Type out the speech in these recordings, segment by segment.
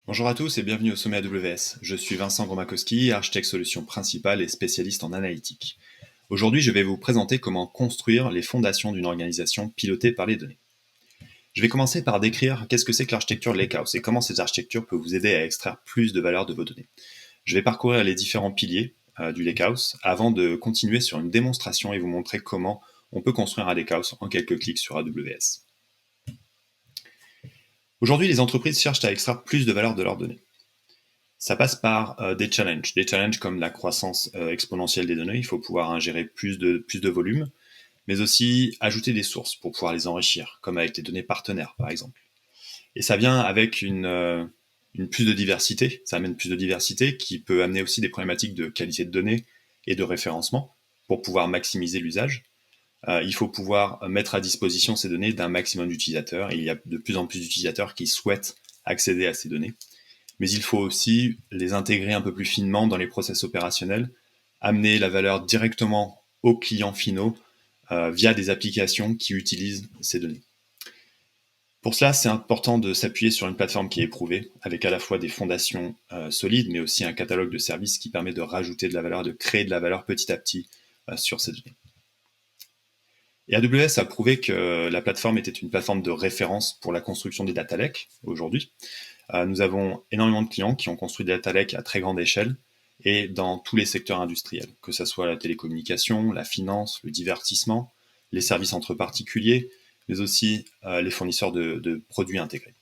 Bonjour à tous et bienvenue au sommet AWS. Je suis Vincent Gromakowski, architecte solution principal et spécialiste en analytique. Aujourd'hui, je vais vous présenter comment construire les fondations d'une organisation pilotée par les données. Je vais commencer par décrire qu'est-ce que c'est que l'architecture Lakehouse et comment cette architecture peut vous aider à extraire plus de valeur de vos données. Je vais parcourir les différents piliers du Lakehouse avant de continuer sur une démonstration et vous montrer comment on peut construire un Lakehouse en quelques clics sur AWS. Aujourd'hui, les entreprises cherchent à extraire plus de valeur de leurs données. Ça passe par des challenges comme la croissance exponentielle des données. Il faut pouvoir ingérer plus de volume, mais aussi ajouter des sources pour pouvoir les enrichir, comme avec les données partenaires, par exemple. Et ça vient avec une plus de diversité. Ça amène plus de diversité qui peut amener aussi des problématiques de qualité de données et de référencement pour pouvoir maximiser l'usage. Il faut pouvoir mettre à disposition ces données d'un maximum d'utilisateurs. Et il y a de plus en plus d'utilisateurs qui souhaitent accéder à ces données. Mais il faut aussi les intégrer un peu plus finement dans les process opérationnels, amener la valeur directement aux clients finaux via des applications qui utilisent ces données. Pour cela, c'est important de s'appuyer sur une plateforme qui est éprouvée, avec à la fois des fondations solides, mais aussi un catalogue de services qui permet de rajouter de la valeur, de créer de la valeur petit à petit sur ces données. Et AWS a prouvé que la plateforme était une plateforme de référence pour la construction des data lakes aujourd'hui. Nous avons énormément de clients qui ont construit des data lakes à très grande échelle et dans tous les secteurs industriels, que ce soit la télécommunication, la finance, le divertissement, les services entre particuliers, mais aussi les fournisseurs de produits intégrés.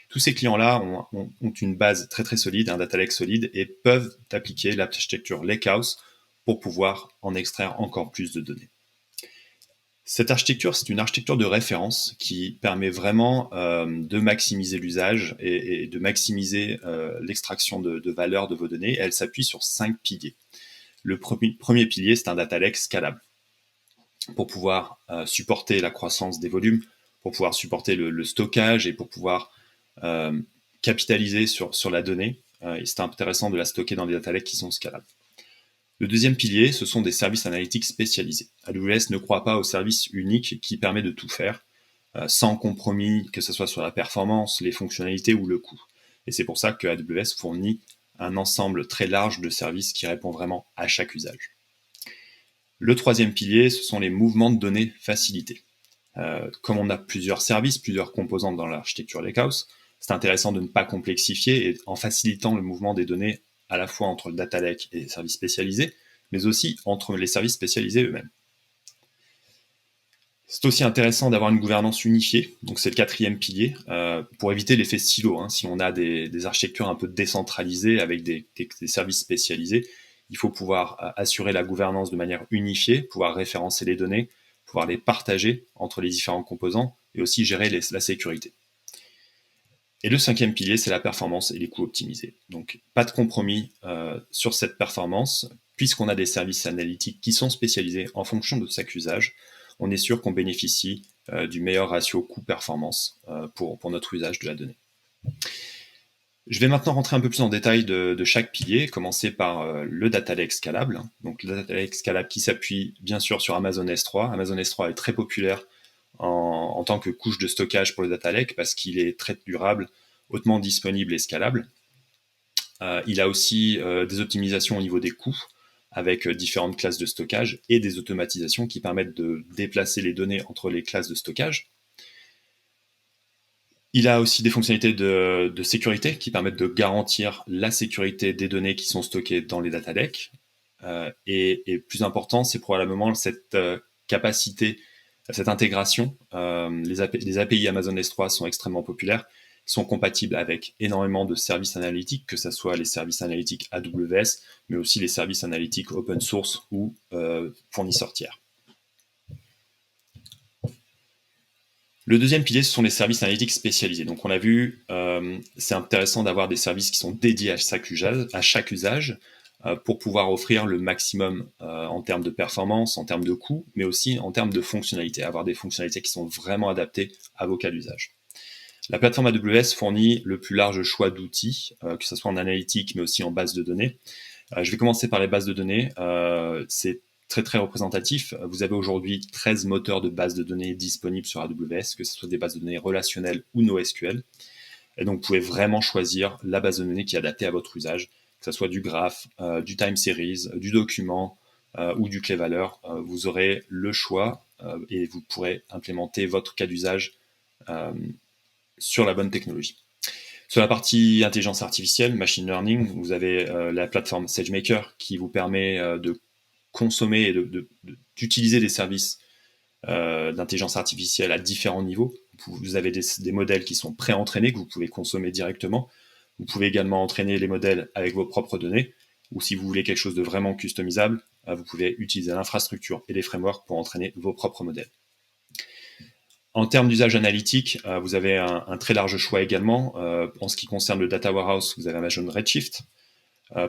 Tous ces clients-là ont une base très très solide, un data lake solide et peuvent appliquer l'architecture Lakehouse pour pouvoir en extraire encore plus de données. Cette architecture, c'est une architecture de référence qui permet vraiment de maximiser l'usage et de maximiser l'extraction de valeur de vos données. Elle s'appuie sur 5 piliers. Le premier pilier, c'est un data lake scalable. Pour pouvoir supporter la croissance des volumes, pour pouvoir supporter le stockage et pour pouvoir capitaliser sur la donnée. Et c'est intéressant de la stocker dans des data lakes qui sont scalables. Le deuxième pilier, ce sont des services analytiques spécialisés. AWS ne croit pas au service unique qui permet de tout faire, sans compromis, que ce soit sur la performance, les fonctionnalités ou le coût. Et c'est pour ça que AWS fournit un ensemble très large de services qui répond vraiment à chaque usage. Le troisième pilier, ce sont les mouvements de données facilités. Comme on a plusieurs services, plusieurs composantes dans l'architecture Lakehouse, c'est intéressant de ne pas complexifier et en facilitant le mouvement des données à la fois entre le data lake et les services spécialisés, mais aussi entre les services spécialisés eux-mêmes. C'est aussi intéressant d'avoir une gouvernance unifiée, donc c'est le quatrième pilier, pour éviter l'effet silo. Si on a des architectures un peu décentralisées avec des services spécialisés, il faut pouvoir assurer la gouvernance de manière unifiée, pouvoir référencer les données, pouvoir les partager entre les différents composants et aussi gérer la sécurité. Et le cinquième pilier, c'est la performance et les coûts optimisés. Donc, pas de compromis sur cette performance, puisqu'on a des services analytiques qui sont spécialisés en fonction de chaque usage. On est sûr qu'on bénéficie du meilleur ratio coût-performance pour notre usage de la donnée. Je vais maintenant rentrer un peu plus en détail de chaque pilier, commencer par le data lake scalable. Donc, le data lake scalable qui s'appuie bien sûr sur Amazon S3. Amazon S3 est très populaire en tant que couche de stockage pour le data lake parce qu'il est très durable, hautement disponible et scalable. Il a aussi des optimisations au niveau des coûts avec différentes classes de stockage et des automatisations qui permettent de déplacer les données entre les classes de stockage. Il a aussi des fonctionnalités de sécurité qui permettent de garantir la sécurité des données qui sont stockées dans les data lakes. Et plus important, c'est probablement cette capacité, cette intégration. Les API Amazon S3 sont extrêmement populaires, sont compatibles avec énormément de services analytiques, que ce soit les services analytiques AWS, mais aussi les services analytiques open source ou fournisseurs tiers. Le deuxième pilier, ce sont les services analytiques spécialisés. Donc on a vu, c'est intéressant d'avoir des services qui sont dédiés à chaque usage pour pouvoir offrir le maximum en termes de performance, en termes de coût, mais aussi en termes de fonctionnalités, avoir des fonctionnalités qui sont vraiment adaptées à vos cas d'usage. La plateforme AWS fournit le plus large choix d'outils, que ce soit en analytique, mais aussi en base de données. Je vais commencer par les bases de données. C'est très très représentatif. Vous avez aujourd'hui 13 moteurs de bases de données disponibles sur AWS, que ce soit des bases de données relationnelles ou NoSQL. Et donc, vous pouvez vraiment choisir la base de données qui est adaptée à votre usage, que ce soit du graph, du time series, du document ou du clé valeur. Vous aurez le choix et vous pourrez implémenter votre cas d'usage sur la bonne technologie. Sur la partie intelligence artificielle, machine learning, vous avez la plateforme SageMaker qui vous permet de consommer et d'utiliser des services d'intelligence artificielle à différents niveaux. Vous avez des modèles qui sont pré-entraînés que vous pouvez consommer directement. Vous pouvez également entraîner les modèles avec vos propres données, ou si vous voulez quelque chose de vraiment customisable, vous pouvez utiliser l'infrastructure et les frameworks pour entraîner vos propres modèles. En termes d'usage analytique, vous avez un très large choix également. En ce qui concerne le Data Warehouse, vous avez Amazon Redshift.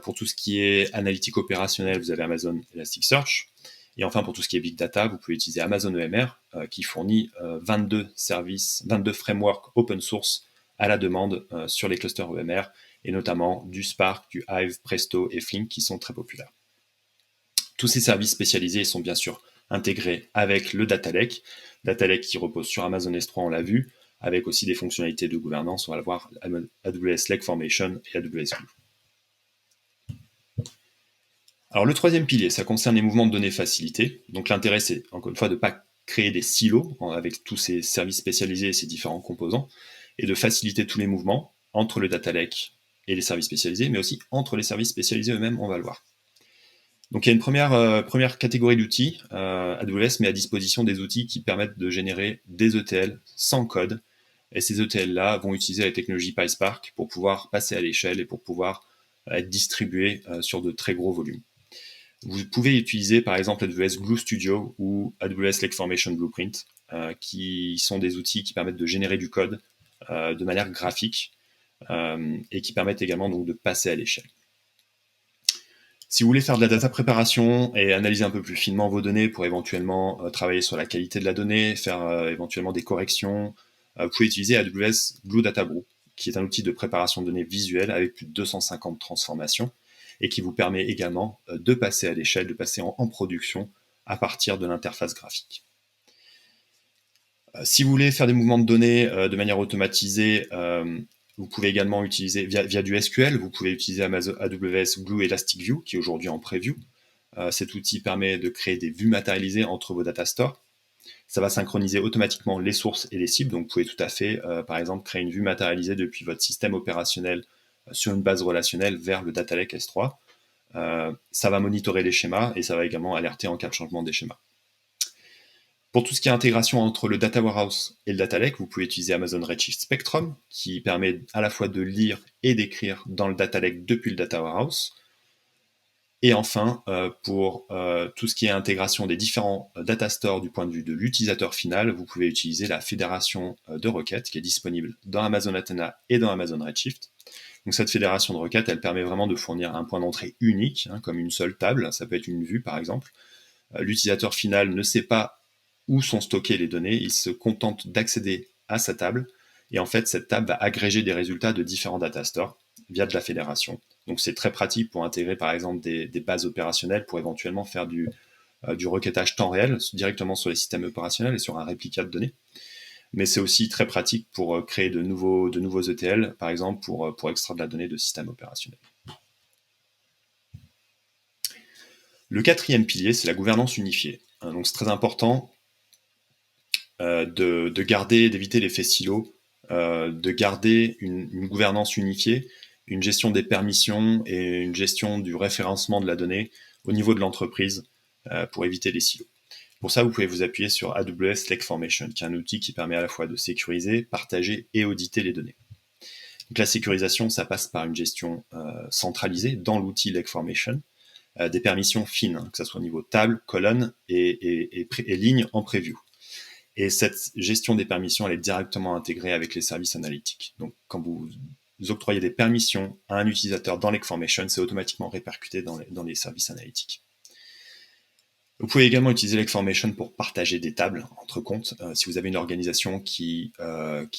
Pour tout ce qui est analytique opérationnelle, vous avez Amazon Elasticsearch. Et enfin, pour tout ce qui est Big Data, vous pouvez utiliser Amazon EMR, qui fournit 22 services, 22 frameworks open source à la demande sur les clusters EMR, et notamment du Spark, du Hive, Presto et Flink, qui sont très populaires. Tous ces services spécialisés sont bien sûr intégrés avec le Data Lake qui repose sur Amazon S3, on l'a vu, avec aussi des fonctionnalités de gouvernance. On va le voir, AWS Lake Formation et AWS Glue. Alors le troisième pilier, ça concerne les mouvements de données facilités. Donc l'intérêt, c'est encore une fois de ne pas créer des silos avec tous ces services spécialisés et ces différents composants, et de faciliter tous les mouvements entre le Data Lake et les services spécialisés, mais aussi entre les services spécialisés eux-mêmes, on va le voir. Donc il y a une première catégorie d'outils. AWS met à disposition des outils qui permettent de générer des ETL sans code. Et ces ETL-là vont utiliser la technologie PySpark pour pouvoir passer à l'échelle et pour pouvoir être distribués sur de très gros volumes. Vous pouvez utiliser par exemple AWS Glue Studio ou AWS Lake Formation Blueprint, qui sont des outils qui permettent de générer du code de manière graphique et qui permettent également donc de passer à l'échelle. Si vous voulez faire de la data préparation et analyser un peu plus finement vos données pour éventuellement travailler sur la qualité de la donnée, faire éventuellement des corrections, vous pouvez utiliser AWS Glue Data Brew, qui est un outil de préparation de données visuelles avec plus de 250 transformations et qui vous permet également de passer à l'échelle, de passer en production à partir de l'interface graphique. Si vous voulez faire des mouvements de données de manière automatisée, vous pouvez également utiliser via du SQL, vous pouvez utiliser AWS Glue Elastic View, qui est aujourd'hui en preview. Cet outil permet de créer des vues matérialisées entre vos data stores. Ça va synchroniser automatiquement les sources et les cibles, donc vous pouvez tout à fait, par exemple, créer une vue matérialisée depuis votre système opérationnel sur une base relationnelle vers le Data Lake S3. Ça va monitorer les schémas et ça va également alerter en cas de changement des schémas. Pour tout ce qui est intégration entre le Data Warehouse et le Data Lake, vous pouvez utiliser Amazon Redshift Spectrum, qui permet à la fois de lire et d'écrire dans le Data Lake depuis le Data Warehouse. Et enfin, pour tout ce qui est intégration des différents data stores du point de vue de l'utilisateur final, vous pouvez utiliser la fédération de requêtes qui est disponible dans Amazon Athena et dans Amazon Redshift. Donc cette fédération de requêtes, elle permet vraiment de fournir un point d'entrée unique, comme une seule table, ça peut être une vue par exemple. L'utilisateur final ne sait pas où sont stockées les données, il se contente d'accéder à sa table, et en fait cette table va agréger des résultats de différents data stores via de la fédération. Donc c'est très pratique pour intégrer par exemple des bases opérationnelles pour éventuellement faire du requêtage temps réel directement sur les systèmes opérationnels et sur un réplica de données. Mais c'est aussi très pratique pour créer de nouveaux ETL, par exemple pour extraire de la donnée de systèmes opérationnels. Le quatrième pilier, c'est la gouvernance unifiée. Donc c'est très important d'éviter l'effet silo, de garder une gouvernance unifiée, une gestion des permissions et une gestion du référencement de la donnée au niveau de l'entreprise pour éviter les silos. Pour ça, vous pouvez vous appuyer sur AWS Lake Formation, qui est un outil qui permet à la fois de sécuriser, partager et auditer les données. Donc la sécurisation, ça passe par une gestion centralisée dans l'outil Lake Formation, des permissions fines, que ce soit au niveau table, colonne et ligne en preview. Et cette gestion des permissions, elle est directement intégrée avec les services analytiques. Donc, quand vous octroyez des permissions à un utilisateur dans Lake Formation, c'est automatiquement répercuté dans les services analytiques. Vous pouvez également utiliser Lake Formation pour partager des tables entre comptes. Si vous avez une organisation qui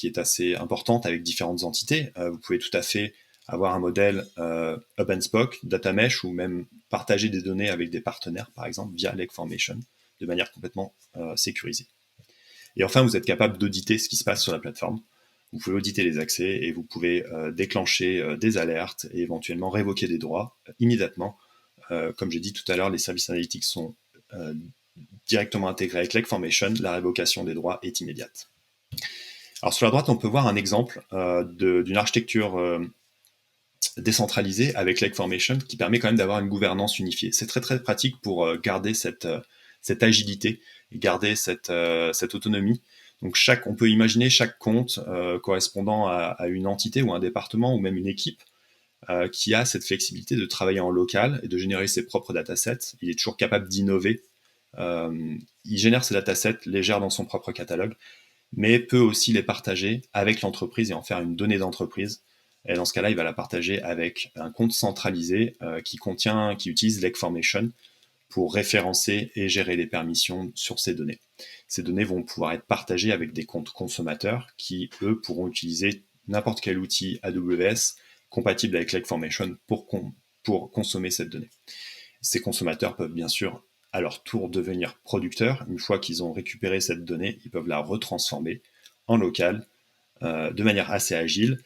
est assez importante avec différentes entités, vous pouvez tout à fait avoir un modèle Hub and Spoke, Data Mesh, ou même partager des données avec des partenaires, par exemple, via Lake Formation, de manière complètement sécurisée. Et enfin, vous êtes capable d'auditer ce qui se passe sur la plateforme. vous pouvez auditer les accès et vous pouvez déclencher des alertes et éventuellement révoquer des droits immédiatement. Comme j'ai dit tout à l'heure, les services analytiques sont directement intégrés avec Lake-Formation. La révocation des droits est immédiate. Alors sur la droite, on peut voir un exemple d'une architecture décentralisée avec Lake-Formation qui permet quand même d'avoir une gouvernance unifiée. C'est très très pratique pour garder cette agilité et garder cette autonomie. Donc on peut imaginer chaque compte correspondant à une entité ou un département ou même une équipe qui a cette flexibilité de travailler en local et de générer ses propres datasets. Il est toujours capable d'innover. Il génère ses datasets, les gère dans son propre catalogue, mais peut aussi les partager avec l'entreprise et en faire une donnée d'entreprise. Et dans ce cas-là, il va la partager avec un compte centralisé qui utilise Lake-Formation pour référencer et gérer les permissions sur ces données. Ces données vont pouvoir être partagées avec des comptes consommateurs qui, eux, pourront utiliser n'importe quel outil AWS compatible avec Lake-Formation pour consommer cette donnée. Ces consommateurs peuvent bien sûr à leur tour devenir producteurs. Une fois qu'ils ont récupéré cette donnée, ils peuvent la retransformer en local de manière assez agile.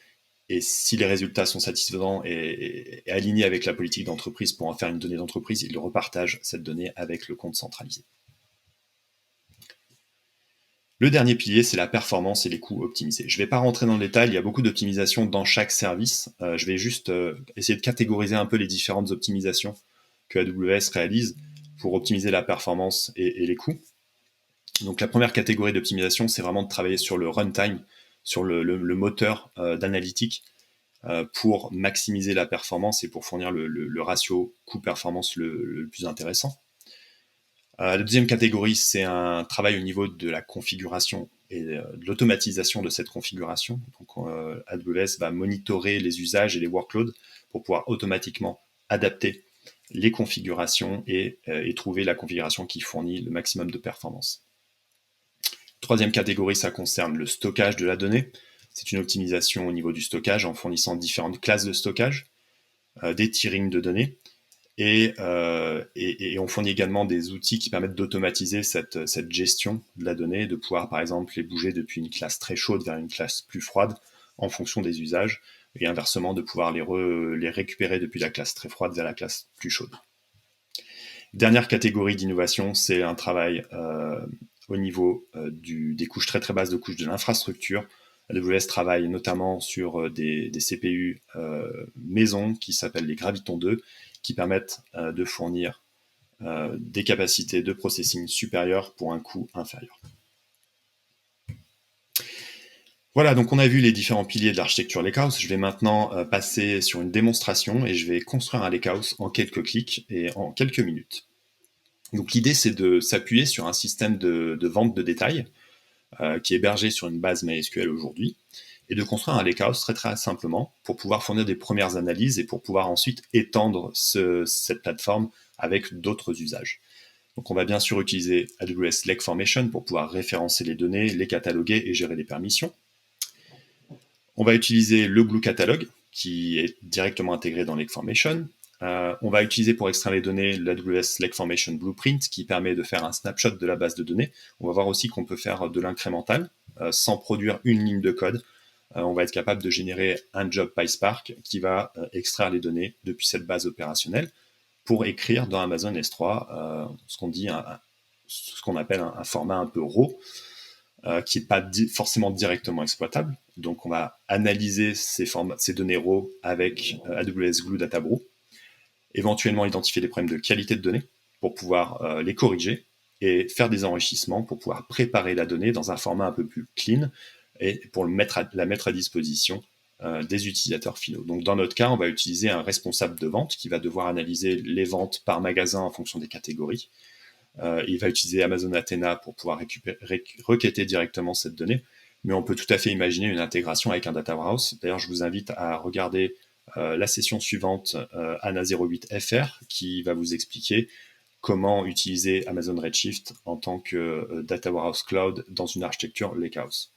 Et si les résultats sont satisfaisants et alignés avec la politique d'entreprise pour en faire une donnée d'entreprise, ils repartagent cette donnée avec le compte centralisé. Le dernier pilier, c'est la performance et les coûts optimisés. Je ne vais pas rentrer dans le détail, il y a beaucoup d'optimisations dans chaque service. Je vais juste essayer de catégoriser un peu les différentes optimisations que AWS réalise pour optimiser la performance et les coûts. Donc la première catégorie d'optimisation, c'est vraiment de travailler sur le runtime, sur le moteur d'analytique pour maximiser la performance et pour fournir le ratio coût-performance le plus intéressant. La deuxième catégorie, c'est un travail au niveau de la configuration et de l'automatisation de cette configuration. Donc, AWS va monitorer les usages et les workloads pour pouvoir automatiquement adapter les configurations et trouver la configuration qui fournit le maximum de performance. Troisième catégorie, ça concerne le stockage de la donnée. C'est une optimisation au niveau du stockage en fournissant différentes classes de stockage, des tierings de données, et on fournit également des outils qui permettent d'automatiser cette gestion de la donnée, de pouvoir par exemple les bouger depuis une classe très chaude vers une classe plus froide en fonction des usages, et inversement de pouvoir les récupérer depuis la classe très froide vers la classe plus chaude. Dernière catégorie d'innovation, c'est un travail au niveau des couches très très basses de couches de l'infrastructure. AWS travaille notamment sur des CPU maison qui s'appellent les Graviton 2, qui permettent de fournir des capacités de processing supérieures pour un coût inférieur. Voilà, donc on a vu les différents piliers de l'architecture Lakehouse. Je vais maintenant passer sur une démonstration et je vais construire un Lakehouse en quelques clics et en quelques minutes. Donc l'idée, c'est de s'appuyer sur un système de vente de détail qui est hébergé sur une base MySQL aujourd'hui, et de construire un lakehouse très très simplement pour pouvoir fournir des premières analyses et pour pouvoir ensuite étendre cette plateforme avec d'autres usages. Donc on va bien sûr utiliser AWS Lake-Formation pour pouvoir référencer les données, les cataloguer et gérer les permissions. On va utiliser le Glue Catalog qui est directement intégré dans Lake-Formation. On va utiliser pour extraire les données l'AWS Lake-Formation Blueprint qui permet de faire un snapshot de la base de données. On va voir aussi qu'on peut faire de l'incrémental sans produire une ligne de code. On va être capable de générer un job PySpark qui va extraire les données depuis cette base opérationnelle pour écrire dans Amazon S3 ce qu'on appelle un format un peu raw qui n'est pas forcément directement exploitable. Donc on va analyser ces données raw avec AWS Glue Databrew, éventuellement identifier des problèmes de qualité de données pour pouvoir les corriger et faire des enrichissements pour pouvoir préparer la donnée dans un format un peu plus clean et pour la mettre à disposition des utilisateurs finaux. Donc dans notre cas, on va utiliser un responsable de vente qui va devoir analyser les ventes par magasin en fonction des catégories. Il va utiliser Amazon Athena pour pouvoir requêter directement cette donnée, mais on peut tout à fait imaginer une intégration avec un data warehouse. D'ailleurs, je vous invite à regarder la session suivante, ANA08FR, qui va vous expliquer comment utiliser Amazon Redshift en tant que Data Warehouse Cloud dans une architecture Lakehouse.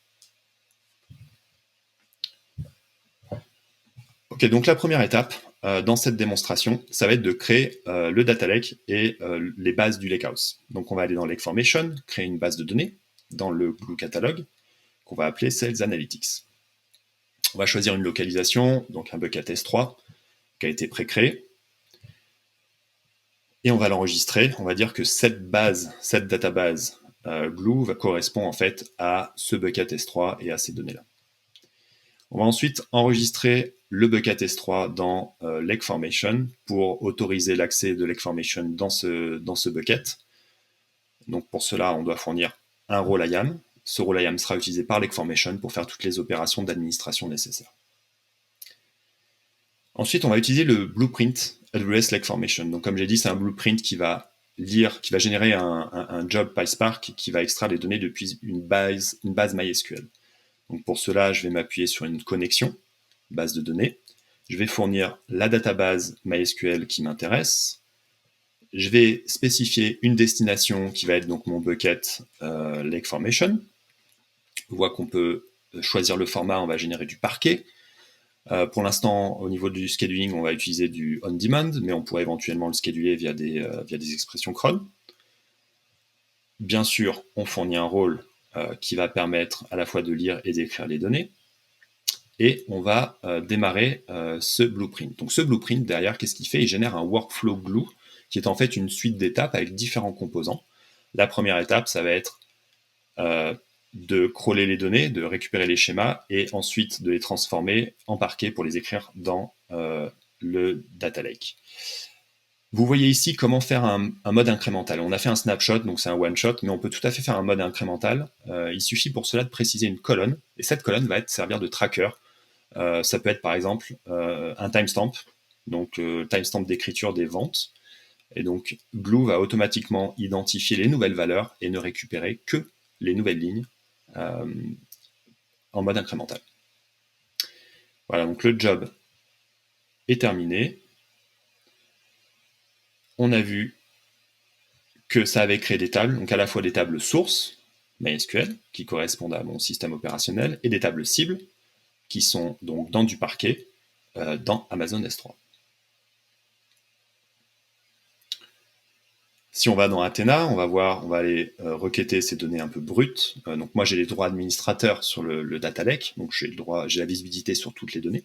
Ok, donc la première étape dans cette démonstration, ça va être de créer le data lake et les bases du Lakehouse. Donc on va aller dans Lake-Formation, créer une base de données dans le Glue Catalog qu'on va appeler Sales Analytics. On va choisir une localisation, donc un bucket S3 qui a été pré-créé. Et on va l'enregistrer. On va dire que cette database Glue va correspondre en fait à ce bucket S3 et à ces données-là. On va ensuite enregistrer le bucket S3 dans Lake Formation pour autoriser l'accès de Lake Formation dans ce bucket. Donc pour cela, on doit fournir un rôle IAM. Ce rôle IAM sera utilisé par Lake Formation pour faire toutes les opérations d'administration nécessaires. Ensuite, on va utiliser le blueprint AWS Lake Formation. Donc comme j'ai dit, c'est un blueprint qui va générer un job PySpark qui va extraire les données depuis une base MySQL. Donc pour cela, je vais m'appuyer sur une connexion, base de données. Je vais fournir la database MySQL qui m'intéresse. Je vais spécifier une destination qui va être donc mon bucket Lake Formation. On voit qu'on peut choisir le format, on va générer du parquet. Pour l'instant, au niveau du scheduling, on va utiliser du on-demand, mais on pourrait éventuellement le scheduler via des expressions cron. Bien sûr, on fournit un rôle qui va permettre à la fois de lire et d'écrire les données. Et on va démarrer ce blueprint. Donc ce blueprint, derrière, qu'est-ce qu'il fait? Il génère un workflow Glue, qui est en fait une suite d'étapes avec différents composants. La première étape, ça va être de crawler les données, de récupérer les schémas, et ensuite de les transformer en parquet pour les écrire dans le data lake. Vous voyez ici comment faire un mode incrémental. On a fait un snapshot, donc c'est un one-shot, mais on peut tout à fait faire un mode incrémental. Il suffit pour cela de préciser une colonne, et cette colonne va servir de tracker. Ça peut être par exemple un timestamp, donc timestamp d'écriture des ventes. Et donc Glue va automatiquement identifier les nouvelles valeurs et ne récupérer que les nouvelles lignes en mode incrémental. Voilà, donc le job est terminé. On a vu que ça avait créé des tables, donc à la fois des tables sources, MySQL, qui correspondent à mon système opérationnel, et des tables cibles, qui sont donc dans du parquet, dans Amazon S3. Si on va dans Athena, on va aller requêter ces données un peu brutes. Donc moi j'ai les droits administrateurs sur le data lake, donc j'ai la visibilité sur toutes les données.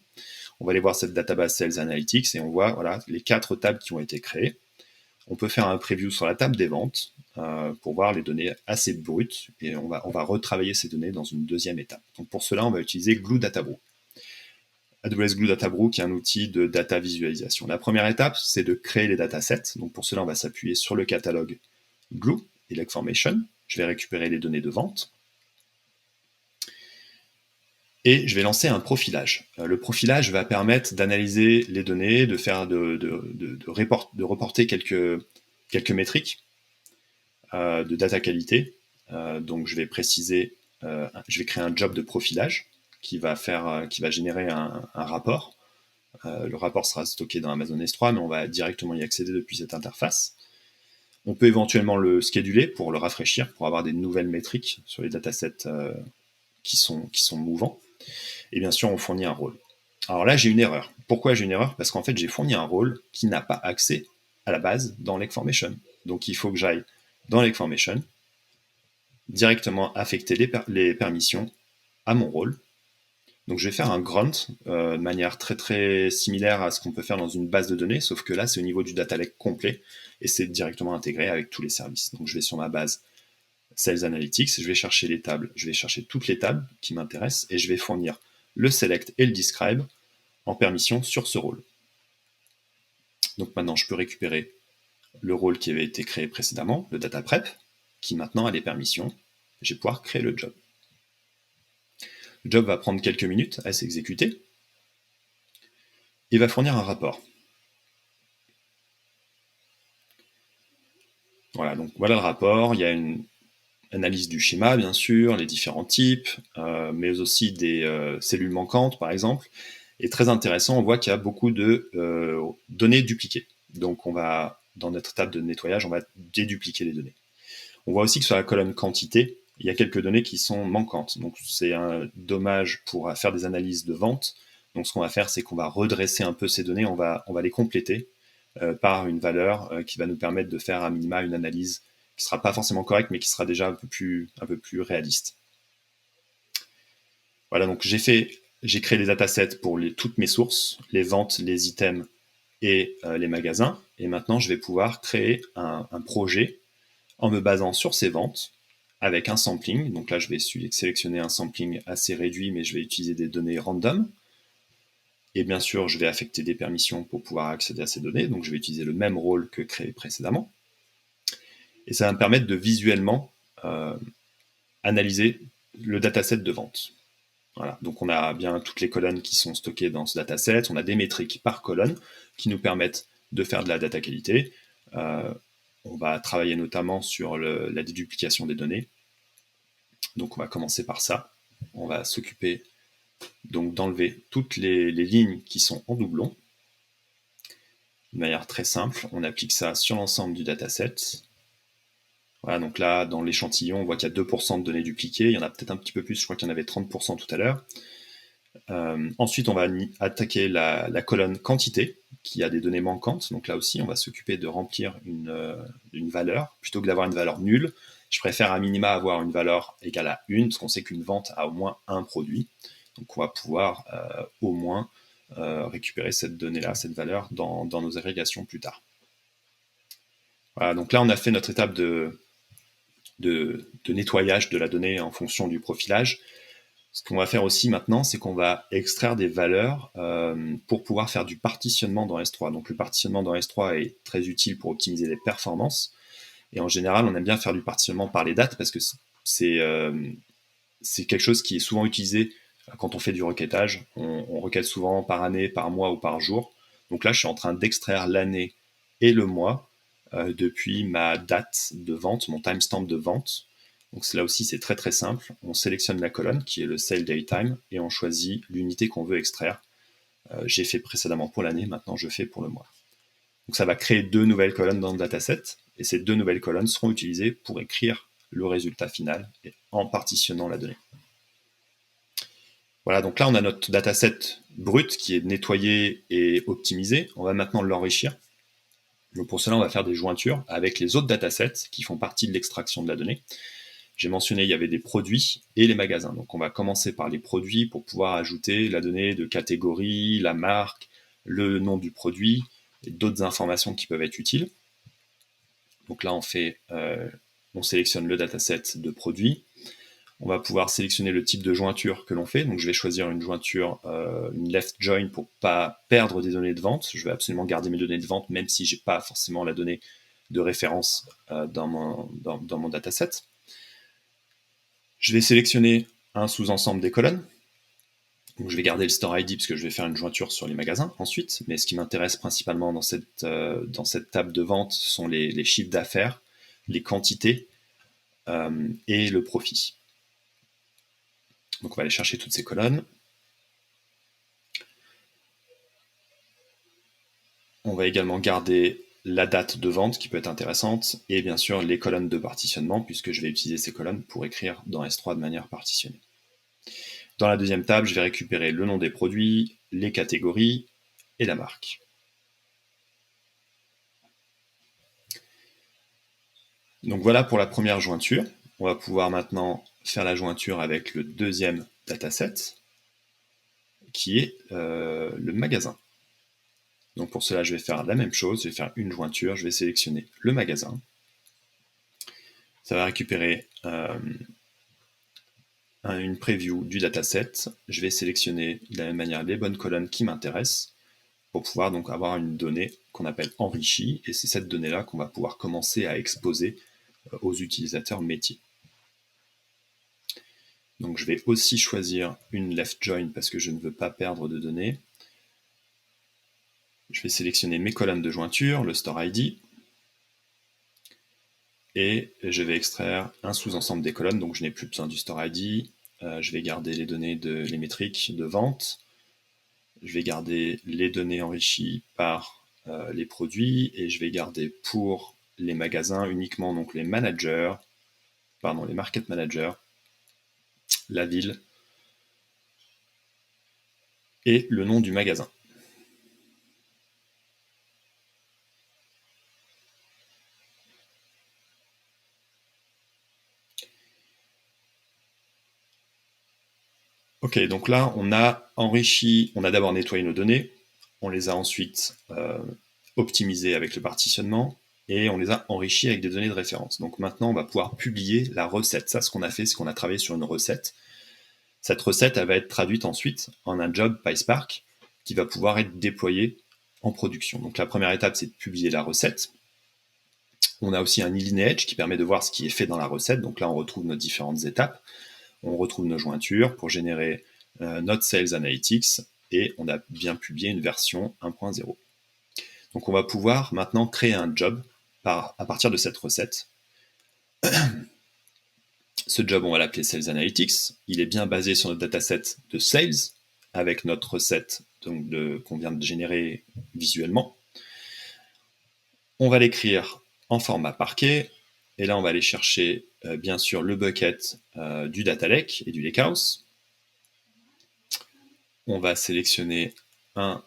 On va aller voir cette database Sales Analytics et on voit voilà, les 4 tables qui ont été créées. On peut faire un preview sur la table des ventes pour voir les données assez brutes et on va retravailler ces données dans une deuxième étape. Donc pour cela, on va utiliser Glue Data Brew. AWS Glue Data Brew qui est un outil de data visualisation. La première étape, c'est de créer les datasets. Donc pour cela, on va s'appuyer sur le catalogue Glue et Lake Formation. Je vais récupérer les données de vente. Et je vais lancer un profilage. Le profilage va permettre d'analyser les données, de reporter quelques métriques de data qualité. Donc je vais préciser, je vais créer un job de profilage qui va générer un rapport. Le rapport sera stocké dans Amazon S3, mais on va directement y accéder depuis cette interface. On peut éventuellement le scheduler pour le rafraîchir, pour avoir des nouvelles métriques sur les datasets qui sont mouvants. Et bien sûr, on fournit un rôle. Alors là, j'ai une erreur. Pourquoi j'ai une erreur? Parce qu'en fait, j'ai fourni un rôle qui n'a pas accès à la base dans Lake Formation. Donc il faut que j'aille dans Lake Formation, directement affecter les permissions à mon rôle. Donc je vais faire un grunt de manière très très similaire à ce qu'on peut faire dans une base de données, sauf que là c'est au niveau du data lake complet et c'est directement intégré avec tous les services. Donc je vais sur ma base Sales Analytics, je vais chercher les tables, je vais chercher toutes les tables qui m'intéressent et je vais fournir le select et le describe en permission sur ce rôle. Donc maintenant je peux récupérer le rôle qui avait été créé précédemment, le data prep, qui maintenant a les permissions. Je vais pouvoir créer le job. Le job va prendre quelques minutes à s'exécuter et va fournir un rapport. Voilà, donc voilà le rapport. Il y a une analyse du schéma, bien sûr, les différents types, mais aussi des cellules manquantes, par exemple. Et très intéressant, on voit qu'il y a beaucoup de données dupliquées. Donc on va, dans notre table de nettoyage, on va dédupliquer les données. On voit aussi que sur la colonne quantité, il y a quelques données qui sont manquantes. Donc c'est un dommage pour faire des analyses de vente. Donc ce qu'on va faire, c'est qu'on va redresser un peu ces données, on va les compléter par une valeur qui va nous permettre de faire à minima une analyse qui ne sera pas forcément correcte, mais qui sera déjà un peu plus réaliste. Voilà, donc j'ai fait j'ai créé des datasets pour toutes mes sources, les ventes, les items et les magasins. Et maintenant, je vais pouvoir créer un projet en me basant sur ces ventes avec un sampling. Donc là, je vais sélectionner un sampling assez réduit, mais je vais utiliser des données random. Et bien sûr, je vais affecter des permissions pour pouvoir accéder à ces données. Donc je vais utiliser le même rôle que créé précédemment. Et ça va me permettre de visuellement analyser le dataset de vente. Voilà. Donc on a bien toutes les colonnes qui sont stockées dans ce dataset. On a des métriques par colonne qui nous permettent de faire de la data qualité. On va travailler notamment sur la déduplication des données. Donc on va commencer par ça. On va s'occuper donc d'enlever toutes les lignes qui sont en doublon. De manière très simple, on applique ça sur l'ensemble du dataset. Voilà, donc là, dans l'échantillon, on voit qu'il y a 2% de données dupliquées. Il y en a peut-être un petit peu plus, je crois qu'il y en avait 30% tout à l'heure. Ensuite, on va attaquer la colonne quantité, qui a des données manquantes. Donc là aussi, on va s'occuper de remplir une valeur. Plutôt que d'avoir une valeur nulle, je préfère à minima avoir une valeur égale à 1, parce qu'on sait qu'une vente a au moins un produit. Donc on va pouvoir au moins récupérer cette donnée-là, cette valeur, dans nos agrégations plus tard. Voilà, donc là, on a fait notre étape de nettoyage de la donnée en fonction du profilage. Ce qu'on va faire aussi maintenant, c'est qu'on va extraire des valeurs pour pouvoir faire du partitionnement dans S3. Donc le partitionnement dans S3 est très utile pour optimiser les performances. Et en général, on aime bien faire du partitionnement par les dates parce que c'est quelque chose qui est souvent utilisé quand on fait du requêtage. On requête souvent par année, par mois ou par jour. Donc là, je suis en train d'extraire l'année et le mois depuis ma date de vente, mon timestamp de vente. Donc là aussi, c'est très très simple. On sélectionne la colonne qui est le sale date time et on choisit l'unité qu'on veut extraire. J'ai fait précédemment pour l'année, maintenant je fais pour le mois. Donc ça va créer 2 nouvelles colonnes dans le dataset et ces 2 nouvelles colonnes seront utilisées pour écrire le résultat final en partitionnant la donnée. Voilà, donc là on a notre dataset brut qui est nettoyé et optimisé. On va maintenant l'enrichir. Donc pour cela, on va faire des jointures avec les autres datasets qui font partie de l'extraction de la donnée. J'ai mentionné, il y avait des produits et les magasins. Donc on va commencer par les produits pour pouvoir ajouter la donnée de catégorie, la marque, le nom du produit et d'autres informations qui peuvent être utiles. Donc là, on sélectionne le dataset de produits. On va pouvoir sélectionner le type de jointure que l'on fait. Donc je vais choisir une jointure, une left join pour pas perdre des données de vente. Je vais absolument garder mes données de vente, même si j'ai pas forcément la donnée de référence dans mon dataset. Je vais sélectionner un sous-ensemble des colonnes. Donc je vais garder le store ID parce que je vais faire une jointure sur les magasins ensuite. Mais ce qui m'intéresse principalement dans cette table de vente sont les chiffres d'affaires, les quantités et le profit. Donc on va aller chercher toutes ces colonnes. On va également garder la date de vente qui peut être intéressante et bien sûr les colonnes de partitionnement puisque je vais utiliser ces colonnes pour écrire dans S3 de manière partitionnée. Dans la deuxième table, je vais récupérer le nom des produits, les catégories et la marque. Donc voilà pour la première jointure. On va pouvoir maintenant faire la jointure avec le deuxième dataset qui est le magasin. Donc pour cela, je vais faire la même chose, je vais faire une jointure, je vais sélectionner le magasin. Ça va récupérer une preview du dataset. Je vais sélectionner de la même manière les bonnes colonnes qui m'intéressent pour pouvoir donc avoir une donnée qu'on appelle enrichie, et c'est cette donnée-là qu'on va pouvoir commencer à exposer aux utilisateurs métiers. Donc je vais aussi choisir une left join parce que je ne veux pas perdre de données. Je vais sélectionner mes colonnes de jointure, le store ID, et je vais extraire un sous-ensemble des colonnes, donc je n'ai plus besoin du store ID. Je vais garder les données les métriques de vente. Je vais garder les données enrichies par les produits et je vais garder pour les magasins uniquement donc les market managers, la ville et le nom du magasin. Ok, donc là, on a enrichi, on a d'abord nettoyé nos données, on les a ensuite optimisées avec le partitionnement, et on les a enrichies avec des données de référence. Donc maintenant, on va pouvoir publier la recette. Ça, ce qu'on a fait, c'est qu'on a travaillé sur une recette. Cette recette, elle va être traduite ensuite en un job PySpark qui va pouvoir être déployé en production. Donc la première étape, c'est de publier la recette. On a aussi un lineage qui permet de voir ce qui est fait dans la recette. Donc là, on retrouve nos différentes étapes. On retrouve nos jointures pour générer notre Sales Analytics et on a bien publié une version 1.0. Donc on va pouvoir maintenant créer un job à partir de cette recette. Ce job, on va l'appeler Sales Analytics. Il est bien basé sur notre dataset de Sales avec notre recette qu'on vient de générer visuellement. On va l'écrire en format parquet. Et là, on va aller chercher, bien sûr, le bucket du data lake et du lakehouse. On va sélectionner un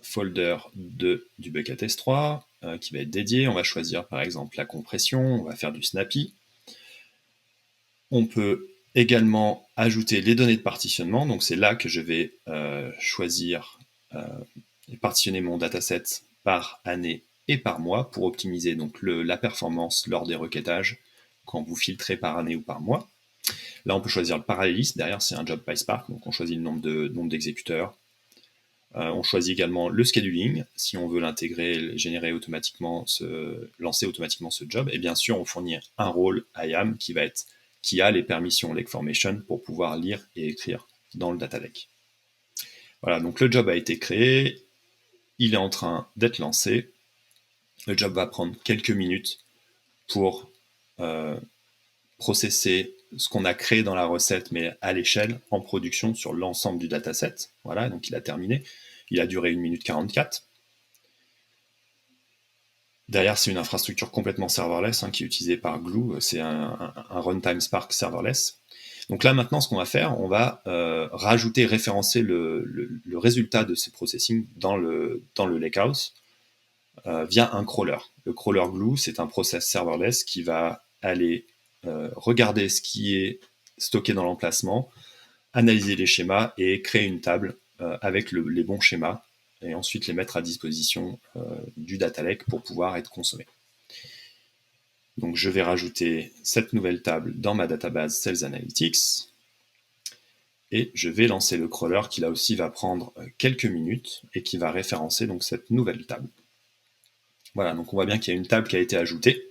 folder du bucket S3 qui va être dédié. On va choisir, par exemple, la compression. On va faire du snappy. On peut également ajouter les données de partitionnement. Donc, c'est là que je vais choisir et partitionner mon dataset par année et par mois pour optimiser donc la performance lors des requêtages quand vous filtrez par année ou par mois. Là, on peut choisir le parallélisme. Derrière, c'est un job PySpark, donc on choisit le nombre d'exécuteurs. On choisit également le scheduling, si on veut l'intégrer, générer automatiquement, lancer automatiquement ce job. Et bien sûr, on fournit un rôle IAM qui a les permissions Lakeformation pour pouvoir lire et écrire dans le data lake. Voilà, donc le job a été créé, il est en train d'être lancé. Le job va prendre quelques minutes pour processer ce qu'on a créé dans la recette, mais à l'échelle, en production, sur l'ensemble du dataset. Voilà, donc il a terminé. Il a duré 1 minute 44. Derrière, c'est une infrastructure complètement serverless qui est utilisée par Glue. C'est un runtime Spark serverless. Donc là, maintenant, ce qu'on va faire, on va rajouter, référencer le résultat de ces processing dans le lakehouse via un crawler. Le crawler Glue, c'est un process serverless qui va aller regarder ce qui est stocké dans l'emplacement, analyser les schémas et créer une table avec les bons schémas et ensuite les mettre à disposition du data lake pour pouvoir être consommés. Donc je vais rajouter cette nouvelle table dans ma database Sales Analytics et je vais lancer le crawler qui là aussi va prendre quelques minutes et qui va référencer donc cette nouvelle table. Voilà, donc on voit bien qu'il y a une table qui a été ajoutée.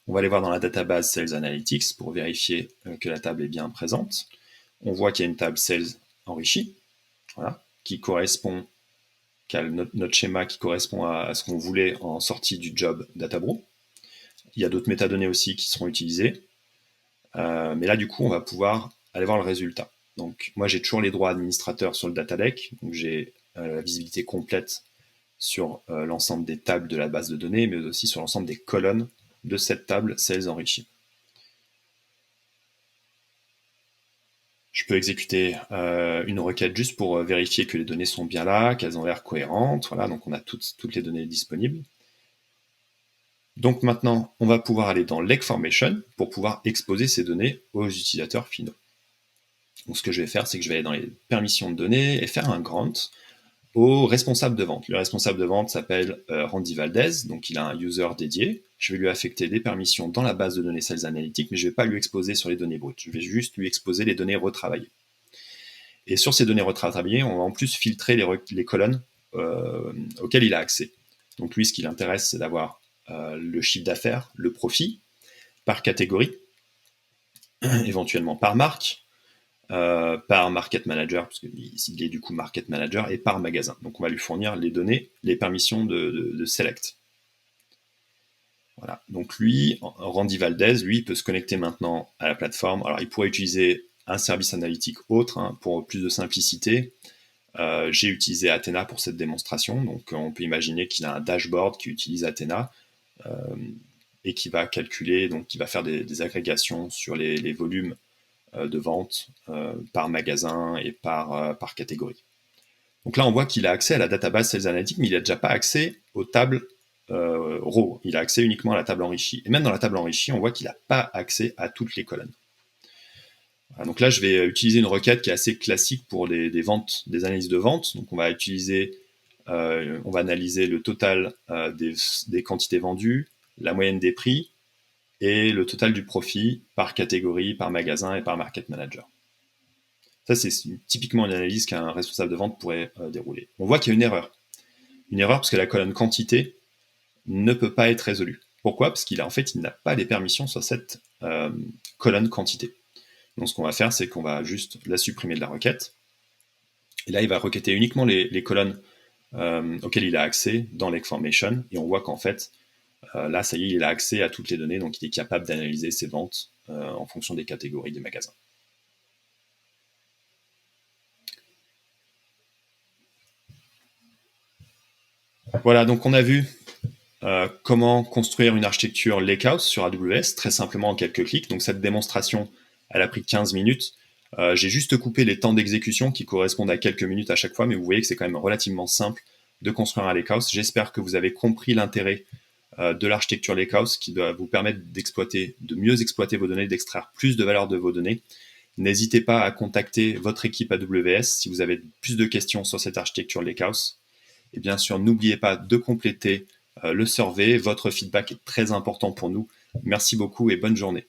On va aller voir dans la database Sales Analytics pour vérifier que la table est bien présente. On voit qu'il y a une table Sales enrichie, voilà, qui correspond à notre schéma qui correspond à ce qu'on voulait en sortie du job Databro. Il y a d'autres métadonnées aussi qui seront utilisées. Mais là, du coup, on va pouvoir aller voir le résultat. Donc, moi, j'ai toujours les droits administrateurs sur le data lake. Donc, j'ai la visibilité complète sur l'ensemble des tables de la base de données, mais aussi sur l'ensemble des colonnes de cette table Sales enrichie. Je peux exécuter une requête juste pour vérifier que les données sont bien là, qu'elles ont l'air cohérentes. Voilà, donc on a toutes les données disponibles. Donc maintenant, on va pouvoir aller dans Lakeformation pour pouvoir exposer ces données aux utilisateurs finaux. Donc ce que je vais faire, c'est que je vais aller dans les permissions de données et faire un grant au responsable de vente. Le responsable de vente s'appelle Randy Valdez, donc il a un user dédié. Je vais lui affecter des permissions dans la base de données Sales Analytics, mais je ne vais pas lui exposer sur les données brutes. Je vais juste lui exposer les données retravaillées. Et sur ces données retravaillées, on va en plus filtrer les colonnes auxquelles il a accès. Donc lui, ce qui l'intéresse, c'est d'avoir le chiffre d'affaires, le profit, par catégorie, éventuellement par marque, par market manager, parce qu'il est du coup market manager, et par magasin. Donc on va lui fournir les données, les permissions de select. Voilà. Donc lui, Randy Valdez, lui, peut se connecter maintenant à la plateforme. Alors il pourrait utiliser un service analytique autre pour plus de simplicité. J'ai utilisé Athena pour cette démonstration, donc on peut imaginer qu'il a un dashboard qui utilise Athena et qui va calculer, donc qui va faire des agrégations sur les volumes de vente par magasin et par catégorie. Donc là, on voit qu'il a accès à la database Sales Analytics, mais il n'a déjà pas accès aux tables raw. Il a accès uniquement à la table enrichie. Et même dans la table enrichie, on voit qu'il n'a pas accès à toutes les colonnes. Voilà, donc là, je vais utiliser une requête qui est assez classique pour des ventes, des analyses de vente. Donc on va analyser le total des quantités vendues, la moyenne des prix et le total du profit par catégorie, par magasin et par market manager. Ça, c'est typiquement une analyse qu'un responsable de vente pourrait dérouler. On voit qu'il y a une erreur. Une erreur parce que la colonne quantité ne peut pas être résolue. Pourquoi? Parce qu'il n'a pas les permissions sur cette colonne quantité. Donc ce qu'on va faire, c'est qu'on va juste la supprimer de la requête. Et là, il va requêter uniquement les colonnes auxquelles il a accès dans l'Egformation. Et on voit qu'en fait, là, ça y est, il a accès à toutes les données, donc il est capable d'analyser ses ventes en fonction des catégories des magasins. Voilà, donc on a vu comment construire une architecture Lakehouse sur AWS, très simplement en quelques clics. Donc cette démonstration, elle a pris 15 minutes. J'ai juste coupé les temps d'exécution qui correspondent à quelques minutes à chaque fois, mais vous voyez que c'est quand même relativement simple de construire un Lakehouse. J'espère que vous avez compris l'intérêt de l'architecture Lakehouse qui doit vous permettre de mieux exploiter vos données, d'extraire plus de valeur de vos données. N'hésitez pas à contacter votre équipe AWS si vous avez plus de questions sur cette architecture Lakehouse. Et bien sûr, n'oubliez pas de compléter le survey. Votre feedback est très important pour nous. Merci beaucoup et bonne journée.